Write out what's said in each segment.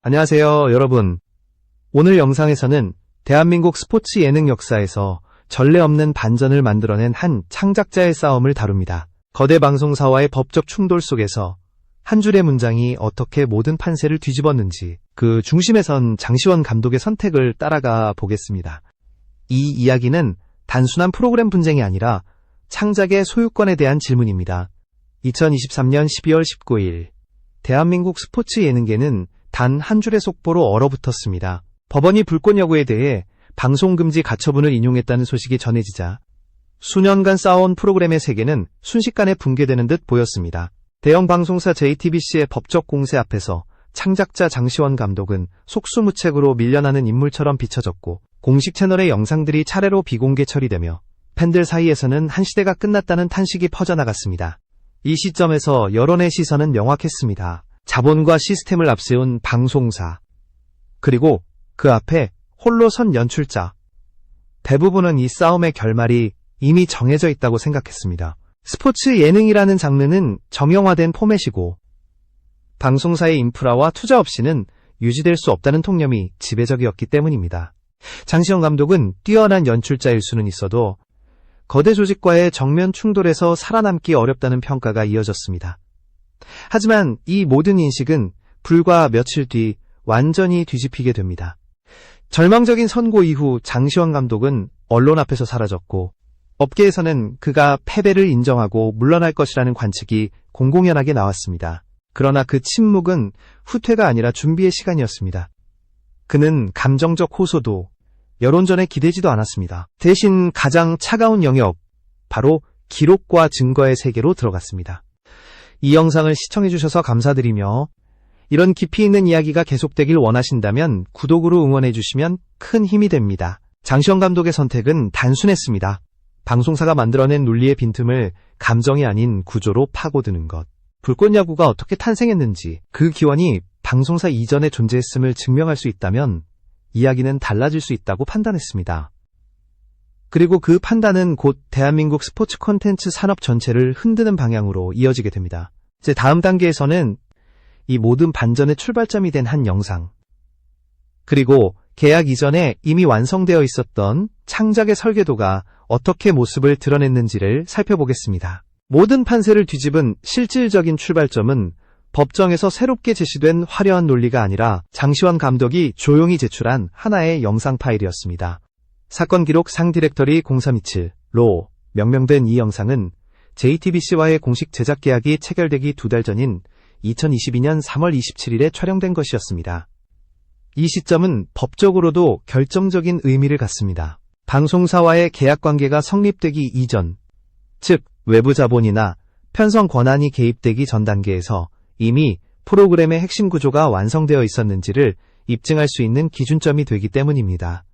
안녕하세요, 여러분. 오늘 영상에서는 대한민국 스포츠 예능 역사에서 전례 없는 반전을 만들어낸 한 창작자의 싸움을 다룹니다. 거대 방송사와의 법적 충돌 속에서 한 줄의 문장이 어떻게 모든 판세를 뒤집었는지 그 중심에 선 장시원 감독의 선택을 따라가 보겠습니다. 이 이야기는 단순한 프로그램 분쟁이 아니라 창작의 소유권에 대한 질문입니다. 2023년 12월 19일 대한민국 스포츠 예능계는 단 한 줄의 속보로 얼어붙었습니다. 법원이 불꽃야구에 대해 방송금지 가처분을 인용했다는 소식이 전해지자 수년간 쌓아온 프로그램의 세계는 순식간에 붕괴되는 듯 보였습니다. 대형 방송사 JTBC의 법적 공세 앞에서 창작자 장시원 감독은 속수무책으로 밀려나는 인물처럼 비춰졌고 공식 채널의 영상들이 차례로 비공개 처리되며 팬들 사이에서는 한 시대가 끝났다는 탄식이 퍼져나갔습니다. 이 시점에서 여론의 시선은 명확했습니다. 자본과 시스템을 앞세운 방송사, 그리고 그 앞에 홀로 선 연출자. 대부분은 이 싸움의 결말이 이미 정해져 있다고 생각했습니다. 스포츠 예능이라는 장르는 정형화된 포맷이고 방송사의 인프라와 투자 없이는 유지될 수 없다는 통념이 지배적이었기 때문입니다. 장시원 감독은 뛰어난 연출자일 수는 있어도 거대 조직과의 정면 충돌에서 살아남기 어렵다는 평가가 이어졌습니다. 하지만 이 모든 인식은 불과 며칠 뒤 완전히 뒤집히게 됩니다. 절망적인 선고 이후 장시원 감독은 언론 앞에서 사라졌고 업계에서는 그가 패배를 인정하고 물러날 것이라는 관측이 공공연하게 나왔습니다. 그러나 그 침묵은 후퇴가 아니라 준비의 시간이었습니다. 그는 감정적 호소도 여론전에 기대지도 않았습니다. 대신 가장 차가운 영역, 바로 기록과 증거의 세계로 들어갔습니다. 이 영상을 시청해주셔서 감사드리며 이런 깊이 있는 이야기가 계속되길 원하신다면 구독으로 응원해주시면 큰 힘이 됩니다. 장시원 감독의 선택은 단순했습니다. 방송사가 만들어낸 논리의 빈틈을 감정이 아닌 구조로 파고드는 것. 불꽃야구가 어떻게 탄생했는지, 그 기원이 방송사 이전에 존재했음을 증명할 수 있다면 이야기는 달라질 수 있다고 판단했습니다. 그리고 그 판단은 곧 대한민국 스포츠 콘텐츠 산업 전체를 흔드는 방향으로 이어지게 됩니다. 이제 다음 단계에서는 이 모든 반전의 출발점이 된 한 영상, 그리고 계약 이전에 이미 완성되어 있었던 창작의 설계도가 어떻게 모습을 드러냈는지를 살펴보겠습니다. 모든 판세를 뒤집은 실질적인 출발점은 법정에서 새롭게 제시된 화려한 논리가 아니라 장시원 감독이 조용히 제출한 하나의 영상 파일이었습니다. 사건 기록 상 디렉터리 0327로 명명된 이 영상은 JTBC와의 공식 제작 계약이 체결되기 2달 전인 2022년 3월 27일에 촬영된 것이었습니다. 이 시점은 법적으로도 결정적인 의미를 갖습니다. 방송사와의 계약 관계가 성립되기 이전, 즉 외부 자본이나 편성 권한이 개입되기 전 단계에서 이미 프로그램의 핵심 구조가 완성되어 있었는지를 입증할 수 있는 기준점이 되기 때문입니다.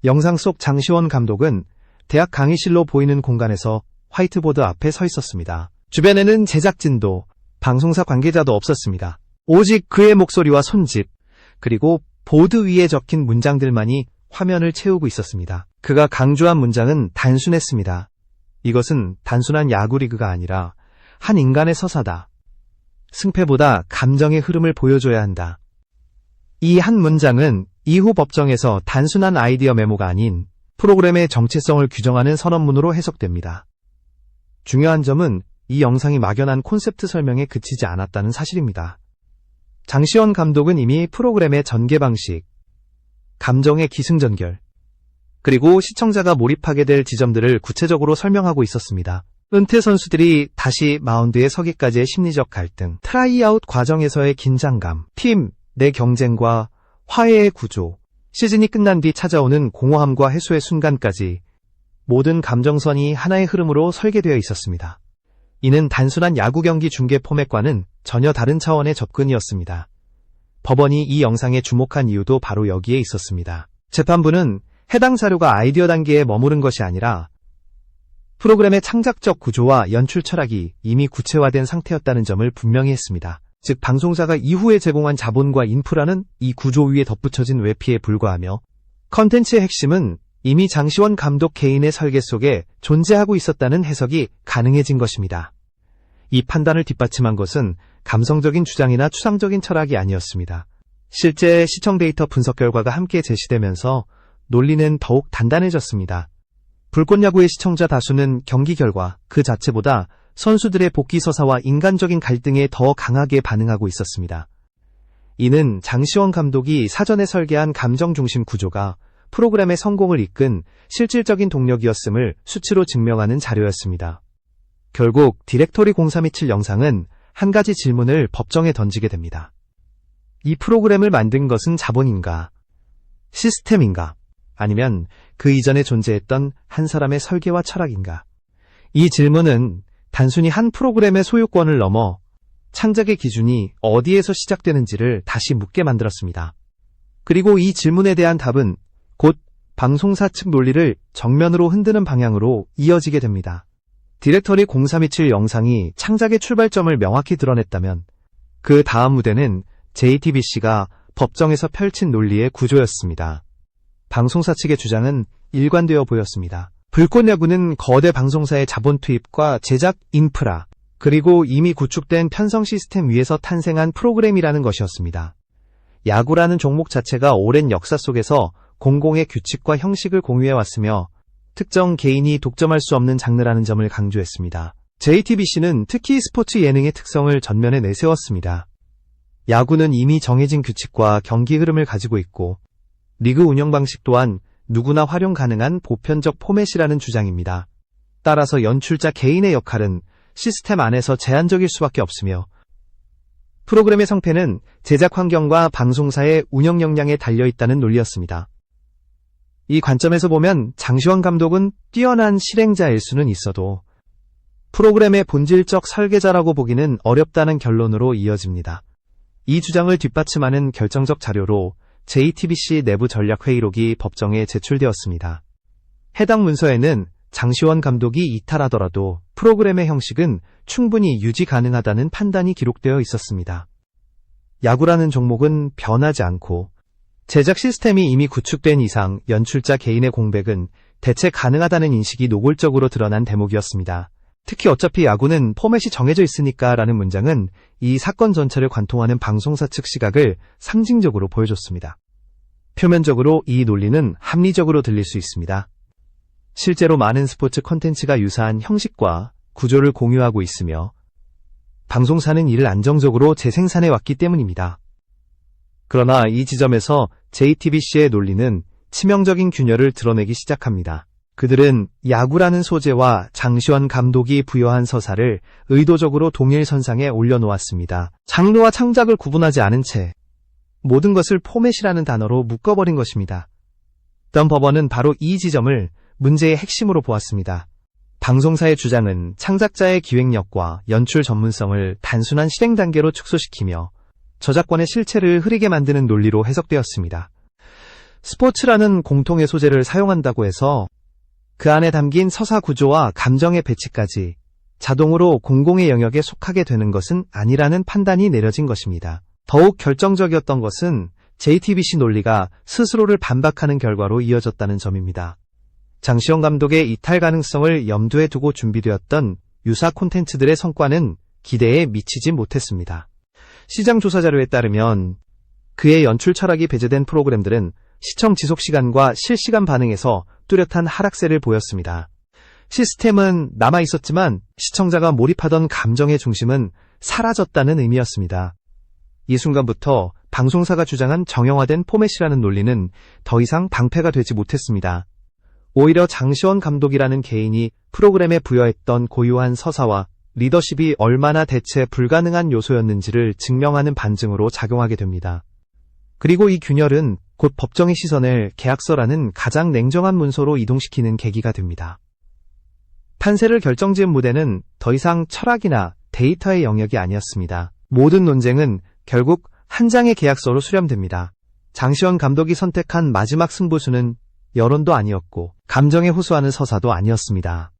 영상 속 장시원 감독은 대학 강의실로 보이는 공간에서 화이트보드 앞에 서 있었습니다. 주변에는 제작진도 방송사 관계자도 없었습니다. 오직 그의 목소리와 손짓, 그리고 보드 위에 적힌 문장들만이 화면을 채우고 있었습니다. 그가 강조한 문장은 단순했습니다. 이것은 단순한 야구리그가 아니라 한 인간의 서사다. 승패보다 감정의 흐름을 보여줘야 한다. 이 한 문장은 이후 법정에서 단순한 아이디어 메모가 아닌 프로그램의 정체성을 규정하는 선언문으로 해석됩니다. 중요한 점은 이 영상이 막연한 콘셉트 설명에 그치지 않았다는 사실입니다. 장시원 감독은 이미 프로그램의 전개 방식, 감정의 기승전결, 그리고 시청자가 몰입하게 될 지점들을 구체적으로 설명하고 있었습니다. 은퇴 선수들이 다시 마운드에 서기까지의 심리적 갈등, 트라이아웃 과정에서의 긴장감, 팀 내 경쟁과 화해의 구조, 시즌이 끝난 뒤 찾아오는 공허함과 해소의 순간까지 모든 감정선이 하나의 흐름으로 설계되어 있었습니다. 이는 단순한 야구 경기 중계 포맷과는 전혀 다른 차원의 접근이었습니다. 법원이 이 영상에 주목한 이유도 바로 여기에 있었습니다. 재판부는 해당 자료가 아이디어 단계에 머무른 것이 아니라 프로그램의 창작적 구조와 연출 철학이 이미 구체화된 상태였다는 점을 분명히 했습니다. 즉 방송사가 이후에 제공한 자본과 인프라는 이 구조 위에 덧붙여진 외피에 불과하며 컨텐츠의 핵심은 이미 장시원 감독 개인의 설계 속에 존재하고 있었다는 해석이 가능해진 것입니다. 이 판단을 뒷받침한 것은 감성적인 주장이나 추상적인 철학이 아니었습니다. 실제 시청 데이터 분석 결과가 함께 제시되면서 논리는 더욱 단단해졌습니다. 불꽃야구의 시청자 다수는 경기 결과 그 자체보다 선수들의 복귀 서사와 인간적인 갈등에 더 강하게 반응하고 있었습니다. 이는 장시원 감독이 사전에 설계한 감정 중심 구조가 프로그램의 성공을 이끈 실질적인 동력이었음을 수치로 증명하는 자료였습니다. 결국 디렉토리 0327 영상은 한 가지 질문을 법정에 던지게 됩니다. 이 프로그램을 만든 것은 자본인가? 시스템인가? 아니면 그 이전에 존재했던 한 사람의 설계와 철학인가? 이 질문은 단순히 한 프로그램의 소유권을 넘어 창작의 기준이 어디에서 시작되는지를 다시 묻게 만들었습니다. 그리고 이 질문에 대한 답은 곧 방송사 측 논리를 정면으로 흔드는 방향으로 이어지게 됩니다. 디렉터리 0327 영상이 창작의 출발점을 명확히 드러냈다면 그 다음 무대는 JTBC가 법정에서 펼친 논리의 구조였습니다. 방송사 측의 주장은 일관되어 보였습니다. 불꽃야구는 거대 방송사의 자본 투입과 제작 인프라, 그리고 이미 구축된 편성 시스템 위에서 탄생한 프로그램이라는 것이었습니다. 야구라는 종목 자체가 오랜 역사 속에서 공공의 규칙과 형식을 공유해왔으며 특정 개인이 독점할 수 없는 장르라는 점을 강조했습니다. JTBC는 특히 스포츠 예능의 특성을 전면에 내세웠습니다. 야구는 이미 정해진 규칙과 경기 흐름을 가지고 있고 리그 운영 방식 또한 누구나 활용 가능한 보편적 포맷이라는 주장입니다. 따라서 연출자 개인의 역할은 시스템 안에서 제한적일 수밖에 없으며 프로그램의 성패는 제작 환경과 방송사의 운영 역량에 달려있다는 논리였습니다. 이 관점에서 보면 장시원 감독은 뛰어난 실행자일 수는 있어도 프로그램의 본질적 설계자라고 보기는 어렵다는 결론으로 이어집니다. 이 주장을 뒷받침하는 결정적 자료로 JTBC 내부 전략회의록이 법정에 제출되었습니다. 해당 문서에는 장시원 감독이 이탈하더라도 프로그램의 형식은 충분히 유지 가능하다는 판단이 기록되어 있었습니다. 야구라는 종목은 변하지 않고 제작 시스템이 이미 구축된 이상 연출자 개인의 공백은 대체 가능하다는 인식이 노골적으로 드러난 대목이었습니다. 특히 어차피 야구는 포맷이 정해져 있으니까 라는 문장은 이 사건 전체를 관통하는 방송사 측 시각을 상징적으로 보여줬습니다. 표면적으로 이 논리는 합리적으로 들릴 수 있습니다. 실제로 많은 스포츠 콘텐츠가 유사한 형식과 구조를 공유하고 있으며 방송사는 이를 안정적으로 재생산해 왔기 때문입니다. 그러나 이 지점에서 JTBC의 논리는 치명적인 균열을 드러내기 시작합니다. 그들은 야구라는 소재와 장시원 감독이 부여한 서사를 의도적으로 동일선상에 올려놓았습니다. 장르와 창작을 구분하지 않은 채 모든 것을 포맷이라는 단어로 묶어버린 것입니다. 던 법원은 바로 이 지점을 문제의 핵심으로 보았습니다. 방송사의 주장은 창작자의 기획력과 연출 전문성을 단순한 실행 단계로 축소시키며 저작권의 실체를 흐리게 만드는 논리로 해석되었습니다. 스포츠라는 공통의 소재를 사용한다고 해서 그 안에 담긴 서사 구조와 감정의 배치까지 자동으로 공공의 영역에 속하게 되는 것은 아니라는 판단이 내려진 것입니다. 더욱 결정적이었던 것은 JTBC 논리가 스스로를 반박하는 결과로 이어졌다는 점입니다. 장시원 감독의 이탈 가능성을 염두에 두고 준비되었던 유사 콘텐츠들의 성과는 기대에 미치지 못했습니다. 시장 조사 자료에 따르면 그의 연출 철학이 배제된 프로그램들은 시청 지속 시간과 실시간 반응에서 뚜렷한 하락세를 보였습니다. 시스템은 남아있었지만 시청자가 몰입하던 감정의 중심은 사라졌다는 의미였습니다. 이 순간부터 방송사가 주장한 정형화된 포맷이라는 논리는 더 이상 방패가 되지 못했습니다. 오히려 장시원 감독이라는 개인이 프로그램에 부여했던 고유한 서사와 리더십이 얼마나 대체 불가능한 요소였는지를 증명하는 반증으로 작용하게 됩니다. 그리고 이 균열은 곧 법정의 시선을 계약서라는 가장 냉정한 문서로 이동시키는 계기가 됩니다. 판세를 결정지은 무대는 더 이상 철학이나 데이터의 영역이 아니었습니다. 모든 논쟁은 결국 한 장의 계약서로 수렴됩니다. 장시원 감독이 선택한 마지막 승부수는 여론도 아니었고 감정에 호소하는 서사도 아니었습니다.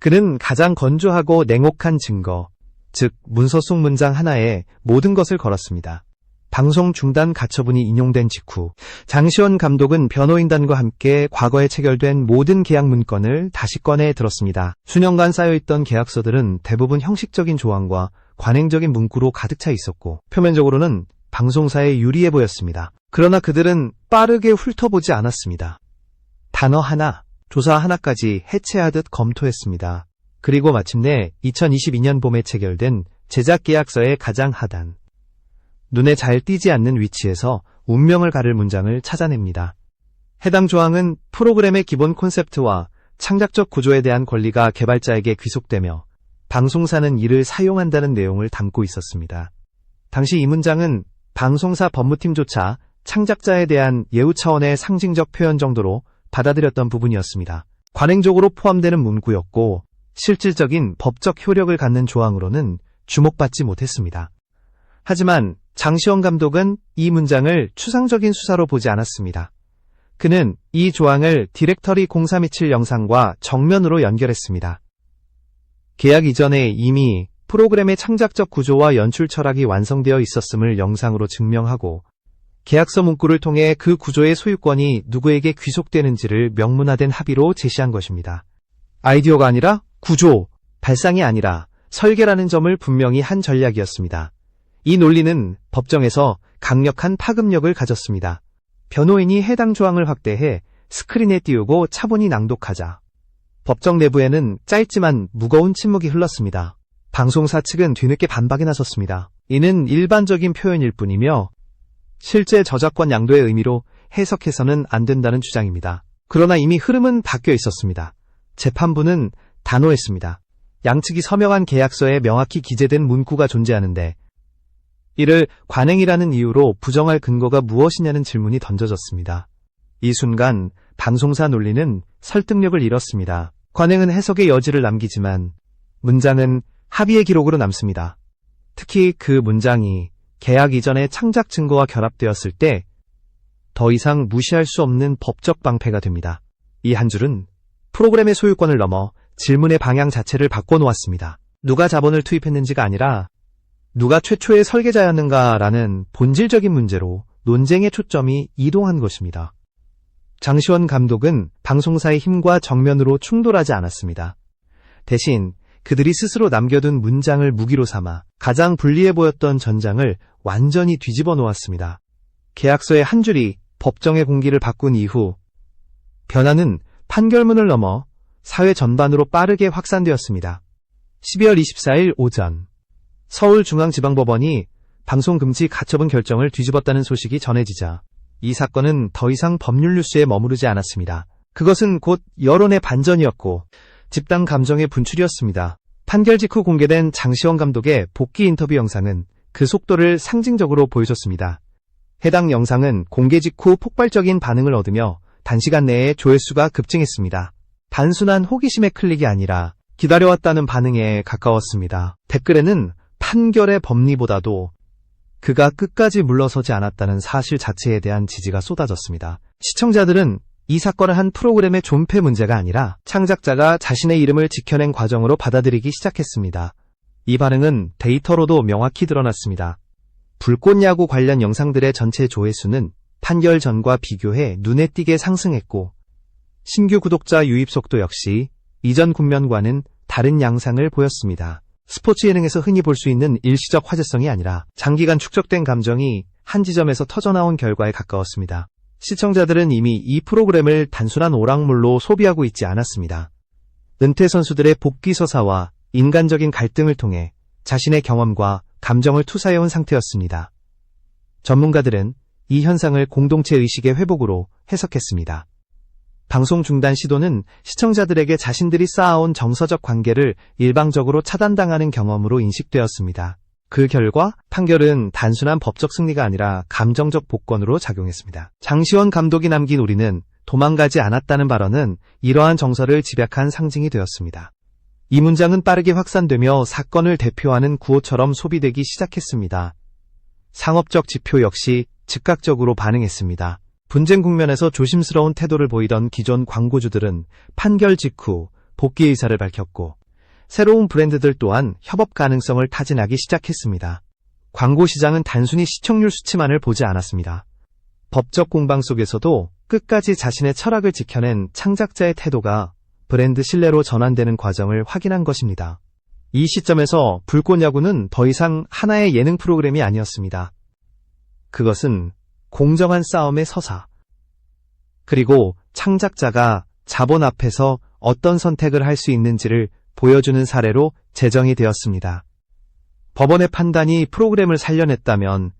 그는 가장 건조하고 냉혹한 증거, 즉 문서 속 문장 하나에 모든 것을 걸었습니다. 방송 중단 가처분이 인용된 직후 장시원 감독은 변호인단과 함께 과거에 체결된 모든 계약 문건을 다시 꺼내 들었습니다. 수년간 쌓여있던 계약서들은 대부분 형식적인 조항과 관행적인 문구로 가득 차 있었고 표면적으로는 방송사에 유리해 보였습니다. 그러나 그들은 빠르게 훑어보지 않았습니다. 단어 하나, 조사 하나까지 해체하듯 검토했습니다. 그리고 마침내 2022년 봄에 체결된 제작 계약서의 가장 하단. 눈에 잘 띄지 않는 위치에서 운명을 가를 문장을 찾아냅니다. 해당 조항은 프로그램의 기본 콘셉트와 창작적 구조에 대한 권리가 개발자에게 귀속되며 방송사는 이를 사용한다는 내용을 담고 있었습니다. 당시 이 문장은 방송사 법무팀조차 창작자에 대한 예우 차원의 상징적 표현 정도로 받아들였던 부분이었습니다. 관행적으로 포함되는 문구였고 실질적인 법적 효력을 갖는 조항으로는 주목받지 못했습니다. 하지만 장시원 감독은 이 문장을 추상적인 수사로 보지 않았습니다. 그는 이 조항을 디렉터리 0327 영상과 정면으로 연결했습니다. 계약 이전에 이미 프로그램의 창작적 구조와 연출 철학이 완성되어 있었음을 영상으로 증명하고 계약서 문구를 통해 그 구조의 소유권이 누구에게 귀속되는지를 명문화된 합의로 제시한 것입니다. 아이디어가 아니라 구조, 발상이 아니라 설계라는 점을 분명히 한 전략이었습니다. 이 논리는 법정에서 강력한 파급력을 가졌습니다. 변호인이 해당 조항을 확대해 스크린에 띄우고 차분히 낭독하자 법정 내부에는 짧지만 무거운 침묵이 흘렀습니다. 방송사 측은 뒤늦게 반박에 나섰습니다. 이는 일반적인 표현일 뿐이며 실제 저작권 양도의 의미로 해석해서는 안 된다는 주장입니다. 그러나 이미 흐름은 바뀌어 있었습니다. 재판부는 단호했습니다. 양측이 서명한 계약서에 명확히 기재된 문구가 존재하는데 이를 관행이라는 이유로 부정할 근거가 무엇이냐는 질문이 던져졌습니다. 이 순간 방송사 논리는 설득력을 잃었습니다. 관행은 해석의 여지를 남기지만 문장은 합의의 기록으로 남습니다. 특히 그 문장이 계약 이전의 창작 증거와 결합되었을 때 더 이상 무시할 수 없는 법적 방패가 됩니다. 이 한 줄은 프로그램의 소유권을 넘어 질문의 방향 자체를 바꿔놓았습니다. 누가 자본을 투입했는지가 아니라 누가 최초의 설계자였는가라는 본질적인 문제로 논쟁의 초점이 이동한 것입니다. 장시원 감독은 방송사의 힘과 정면으로 충돌하지 않았습니다. 대신 그들이 스스로 남겨둔 문장을 무기로 삼아 가장 불리해 보였던 전장을 완전히 뒤집어 놓았습니다. 계약서의 한 줄이 법정의 공기를 바꾼 이후 변화는 판결문을 넘어 사회 전반으로 빠르게 확산되었습니다. 12월 24일 오전 서울중앙지방법원이 방송금지 가처분 결정을 뒤집었다는 소식이 전해지자 이 사건은 더 이상 법률 뉴스에 머무르지 않았습니다. 그것은 곧 여론의 반전이었고 집단 감정의 분출이었습니다. 판결 직후 공개된 장시원 감독의 복귀 인터뷰 영상은 그 속도를 상징적으로 보여줬습니다. 해당 영상은 공개 직후 폭발적인 반응을 얻으며 단시간 내에 조회수가 급증했습니다. 단순한 호기심의 클릭이 아니라 기다려왔다는 반응에 가까웠습니다. 댓글에는 판결의 법리보다도 그가 끝까지 물러서지 않았다는 사실 자체에 대한 지지가 쏟아졌습니다. 시청자들은 이 사건을 한 프로그램의 존폐 문제가 아니라 창작자가 자신의 이름을 지켜낸 과정으로 받아들이기 시작했습니다. 이 반응은 데이터로도 명확히 드러났습니다. 불꽃야구 관련 영상들의 전체 조회수는 판결 전과 비교해 눈에 띄게 상승했고 신규 구독자 유입 속도 역시 이전 국면과는 다른 양상을 보였습니다. 스포츠 예능에서 흔히 볼 수 있는 일시적 화제성이 아니라 장기간 축적된 감정이 한 지점에서 터져나온 결과에 가까웠습니다. 시청자들은 이미 이 프로그램을 단순한 오락물로 소비하고 있지 않았습니다. 은퇴 선수들의 복귀 서사와 인간적인 갈등을 통해 자신의 경험과 감정을 투사해온 상태였습니다. 전문가들은 이 현상을 공동체 의식의 회복으로 해석했습니다. 방송 중단 시도는 시청자들에게 자신들이 쌓아온 정서적 관계를 일방적으로 차단당하는 경험으로 인식되었습니다. 그 결과 판결은 단순한 법적 승리가 아니라 감정적 복권으로 작용했습니다. 장시원 감독이 남긴 우리는 도망가지 않았다는 발언은 이러한 정서를 집약한 상징이 되었습니다. 이 문장은 빠르게 확산되며 사건을 대표하는 구호처럼 소비되기 시작했습니다. 상업적 지표 역시 즉각적으로 반응했습니다. 분쟁 국면에서 조심스러운 태도를 보이던 기존 광고주들은 판결 직후 복귀 의사를 밝혔고 새로운 브랜드들 또한 협업 가능성을 타진하기 시작했습니다. 광고 시장은 단순히 시청률 수치만을 보지 않았습니다. 법적 공방 속에서도 끝까지 자신의 철학을 지켜낸 창작자의 태도가 브랜드 신뢰로 전환되는 과정을 확인한 것입니다. 이 시점에서 불꽃야구는 더 이상 하나의 예능 프로그램이 아니었습니다. 그것은 공정한 싸움의 서사. 그리고 창작자가 자본 앞에서 어떤 선택을 할 수 있는지를 보여주는 사례로 제정이 되었습니다. 법원의 판단이 프로그램을 살려냈다면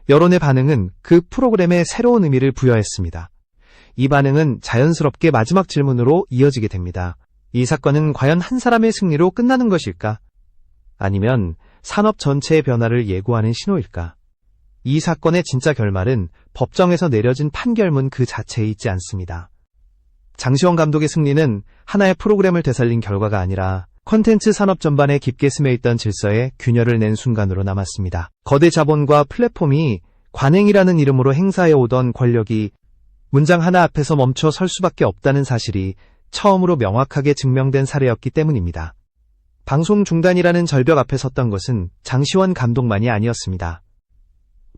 여론의 반응은 그 프로그램에 새로운 의미를 부여했습니다. 이 반응은 자연스럽게 마지막 질문으로 이어지게 됩니다. 이 사건은 과연 한 사람의 승리로 끝나는 것일까? 아니면 산업 전체의 변화를 예고하는 신호일까? 이 사건의 진짜 결말은 법정에서 내려진 판결문 그 자체에 있지 않습니다. 장시원 감독의 승리는 하나의 프로그램을 되살린 결과가 아니라 콘텐츠 산업 전반에 깊게 스며있던 질서에 균열을 낸 순간으로 남았습니다. 거대 자본과 플랫폼이 관행이라는 이름으로 행사해오던 권력이 문장 하나 앞에서 멈춰 설 수밖에 없다는 사실이 처음으로 명확하게 증명된 사례였기 때문입니다. 방송 중단이라는 절벽 앞에 섰던 것은 장시원 감독만이 아니었습니다.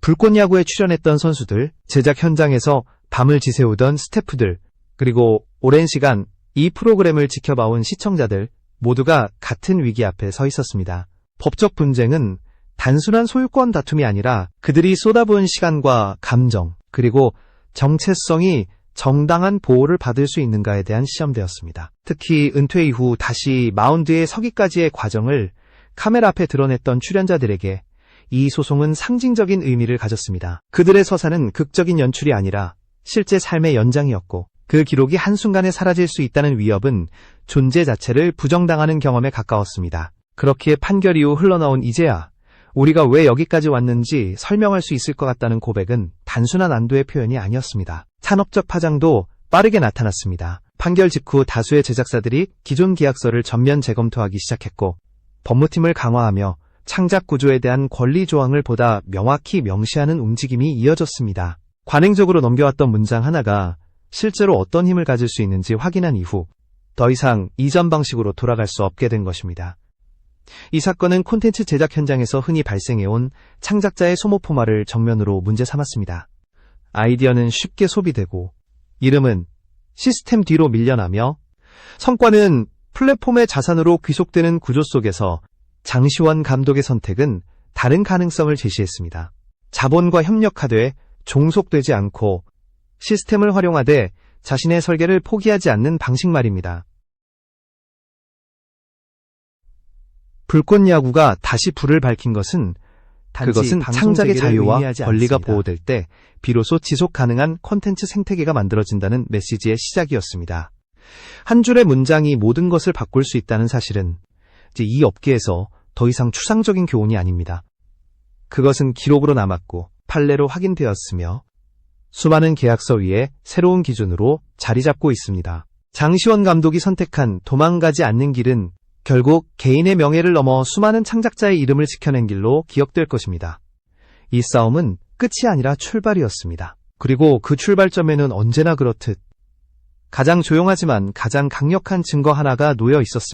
불꽃야구에 출연했던 선수들, 제작 현장에서 밤을 지새우던 스태프들, 그리고 오랜 시간 이 프로그램을 지켜봐온 시청자들 모두가 같은 위기 앞에 서 있었습니다. 법적 분쟁은 단순한 소유권 다툼이 아니라 그들이 쏟아부은 시간과 감정, 그리고 정체성이 정당한 보호를 받을 수 있는가에 대한 시험되었습니다. 특히 은퇴 이후 다시 마운드에 서기까지의 과정을 카메라 앞에 드러냈던 출연자들에게 이 소송은 상징적인 의미를 가졌습니다. 그들의 서사는 극적인 연출이 아니라 실제 삶의 연장이었고, 그 기록이 한순간에 사라질 수 있다는 위협은 존재 자체를 부정당하는 경험에 가까웠습니다. 그렇기에 판결 이후 흘러나온 이제야 우리가 왜 여기까지 왔는지 설명할 수 있을 것 같다는 고백은 단순한 안도의 표현이 아니었습니다. 산업적 파장도 빠르게 나타났습니다. 판결 직후 다수의 제작사들이 기존 계약서를 전면 재검토하기 시작했고, 법무팀을 강화하며 창작 구조에 대한 권리 조항을 보다 명확히 명시하는 움직임이 이어졌습니다. 관행적으로 넘겨왔던 문장 하나가 실제로 어떤 힘을 가질 수 있는지 확인한 이후 더 이상 이전 방식으로 돌아갈 수 없게 된 것입니다. 이 사건은 콘텐츠 제작 현장에서 흔히 발생해온 창작자의 소모포마를 정면으로 문제 삼았습니다. 아이디어는 쉽게 소비되고, 이름은 시스템 뒤로 밀려나며, 성과는 플랫폼의 자산으로 귀속되는 구조 속에서 장시원 감독의 선택은 다른 가능성을 제시했습니다. 자본과 협력하되 종속되지 않고 시스템을 활용하되 자신의 설계를 포기하지 않는 방식 말입니다. 불꽃야구가 다시 불을 밝힌 것은 그것은 창작의 자유와 권리가 않습니다. 보호될 때 비로소 지속 가능한 콘텐츠 생태계가 만들어진다는 메시지의 시작이었습니다. 한 줄의 문장이 모든 것을 바꿀 수 있다는 사실은 이제 이 업계에서 더 이상 추상적인 교훈이 아닙니다. 그것은 기록으로 남았고 판례로 확인되었으며 수많은 계약서 위에 새로운 기준으로 자리 잡고 있습니다. 장시원 감독이 선택한 도망가지 않는 길은 결국 개인의 명예를 넘어 수많은 창작자의 이름을 지켜낸 길로 기억될 것입니다. 이 싸움은 끝이 아니라 출발이었습니다. 그리고 그 출발점에는 언제나 그렇듯 가장 조용하지만 가장 강력한 증거 하나가 놓여 있었습니다.